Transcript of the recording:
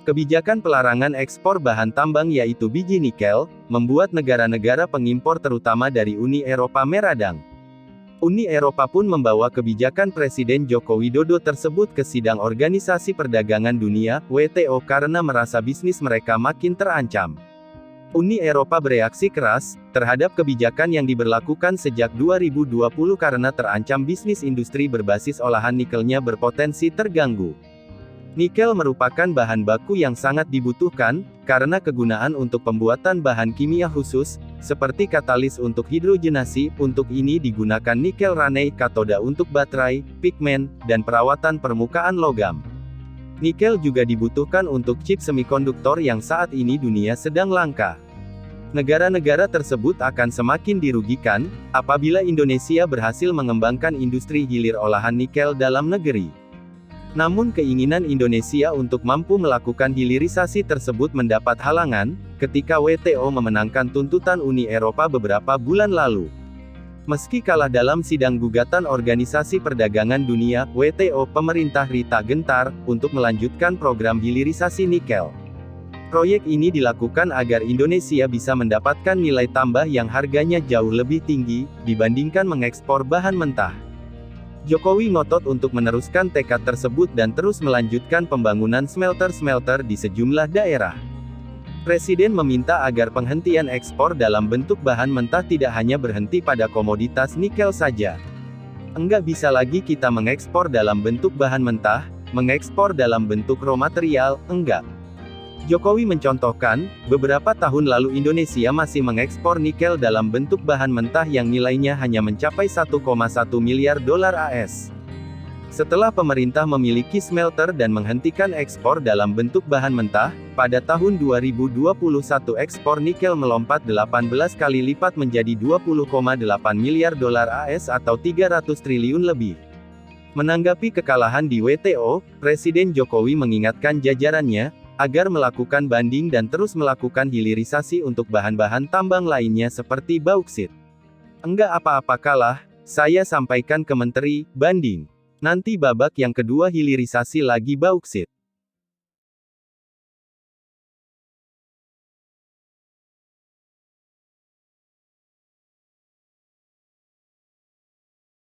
Kebijakan pelarangan ekspor bahan tambang yaitu biji nikel, membuat negara-negara pengimpor terutama dari Uni Eropa meradang. Uni Eropa pun membawa kebijakan Presiden Joko Widodo tersebut ke sidang Organisasi Perdagangan Dunia, WTO karena merasa bisnis mereka makin terancam. Uni Eropa bereaksi keras terhadap kebijakan yang diberlakukan sejak 2020 karena terancam bisnis industri berbasis olahan nikelnya berpotensi terganggu. Nikel merupakan bahan baku yang sangat dibutuhkan, karena kegunaan untuk pembuatan bahan kimia khusus, seperti katalis untuk hidrogenasi. Untuk ini digunakan nikel ranei, katoda untuk baterai, pigmen, dan perawatan permukaan logam. Nikel juga dibutuhkan untuk chip semikonduktor yang saat ini dunia sedang langka. Negara-negara tersebut akan semakin dirugikan, apabila Indonesia berhasil mengembangkan industri hilir olahan nikel dalam negeri. Namun keinginan Indonesia untuk mampu melakukan hilirisasi tersebut mendapat halangan, ketika WTO memenangkan tuntutan Uni Eropa beberapa bulan lalu. Meski kalah dalam sidang gugatan Organisasi Perdagangan Dunia, WTO, pemerintah Rita gentar, untuk melanjutkan program hilirisasi nikel. Proyek ini dilakukan agar Indonesia bisa mendapatkan nilai tambah yang harganya jauh lebih tinggi, dibandingkan mengekspor bahan mentah. Jokowi ngotot untuk meneruskan tekad tersebut dan terus melanjutkan pembangunan smelter-smelter di sejumlah daerah. Presiden meminta agar penghentian ekspor dalam bentuk bahan mentah tidak hanya berhenti pada komoditas nikel saja. Enggak bisa lagi kita mengekspor dalam bentuk bahan mentah, mengekspor dalam bentuk raw material, enggak. Jokowi mencontohkan, beberapa tahun lalu Indonesia masih mengekspor nikel dalam bentuk bahan mentah yang nilainya hanya mencapai 1,1 miliar dolar AS. Setelah pemerintah memiliki smelter dan menghentikan ekspor dalam bentuk bahan mentah, pada tahun 2021 ekspor nikel melompat 18 kali lipat menjadi 20,8 miliar dolar AS atau 300 triliun lebih. Menanggapi kekalahan di WTO, Presiden Jokowi mengingatkan jajarannya, agar melakukan banding dan terus melakukan hilirisasi untuk bahan-bahan tambang lainnya seperti bauksit. Enggak apa-apa kalah, saya sampaikan ke Menteri, banding. Nanti babak yang kedua hilirisasi lagi bauksit.